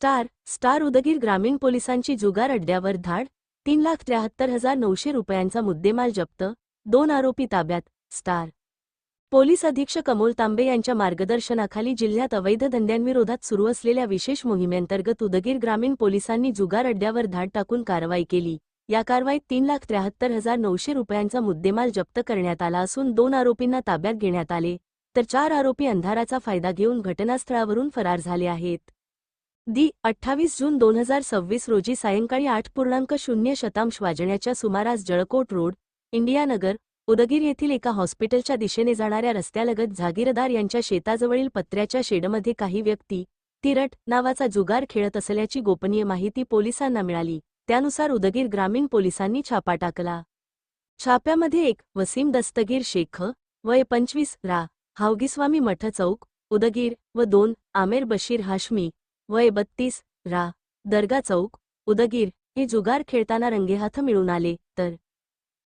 Star Udgir ग्रामीण पोलिसांची जुगार अड्ड्यावर धाड. 3,73,900 रुपयांचा मुद्देमाल जप्त. 2 आरोपी ताब्यात. स्टार पोलीस अधीक्षक अमोल तांबे यांच्या मार्गदर्शनाखाली जिल्ह्यात अवैध धंद्यांविरोधात सुरू असलेल्या विशेष मोहिमेअंतर्गत उदगीर ग्रामीण पोलिसांनी जुगार अड्ड्यावर धाड टाकून कारवाई केली. या कारवाईत 3,73,900 रुपयांचा मुद्देमाल जप्त करण्यात आला असून 2 आरोपींना ताब्यात घेण्यात आले, तर 4 आरोपी अंधाराचा फायदा घेऊन घटनास्थळावरून फरार झाले आहेत. 28 जून 2026 रोजी सायंकाळी 8:00 वाजण्याच्या सुमारास जळकोट रोड, इंडियानगर, उदगीर येथील एका हॉस्पिटलच्या दिशेने जाणाऱ्या रस्त्यालगत जहागीरदार यांच्या शेताजवळील पत्र्याच्या शेडमध्ये काही व्यक्ती तिरट नावाचा जुगार खेळत असल्याची गोपनीय माहिती पोलिसांना मिळाली. त्यानुसार उदगीर ग्रामीण पोलिसांनी छापा टाकला. छाप्यामध्ये 1 वसीम दस्तगीर शेख, वय 25, हावगीस्वामी मठ चौक, उदगीर व 2 आमेर बशीर हाशमी, वय 32, दर्गा चौक, उदगीर हे जुगार खेळताना रंगेहाथ मिळून आले, तर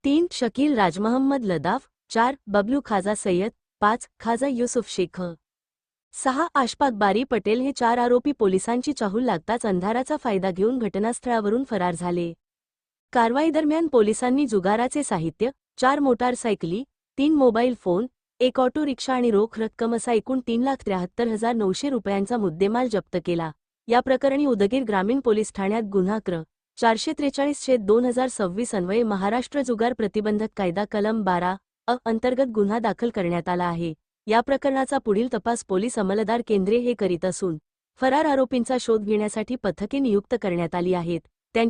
3 शकील राजमहम्मद लदाफ, 4 बबलू खाजा सय्यद, 5 खाजा युसुफ शेख, 6 आशफाक बारी पटेल हे 4 आरोपी पोलिसांची चाहूल लागताच अंधाराचा फायदा घेऊन घटनास्थळावरून फरार झाले. कारवाई दरम्यान पोलिसांनी जुगाराचे साहित्य, 4 मोटारसायकली, 3 मोबाईल फोन, 1 ऑटो रिक्षा आणि रोख रक्कम असा एकूण 3,73,900 रुपयांचा मुद्देमाल जप्त केला. या प्रकरणी उदगीर ग्रामीण पोलीस ठाण्यात गुन्हा क्र. 443/2026 अन्वये महाराष्ट्र जुगार प्रतिबंधक कायदा कलम 12(अ) अंतर्गत गुन्हा दाखल करण्यात आला आहे. या प्रकरणाचा पुढील तपास पोलीस अंमलदार केंद्रे हे करीत असून फरार आरोपींचा शोध घेण्यासाठी पथके नियुक्त करण्यात आली आहेत.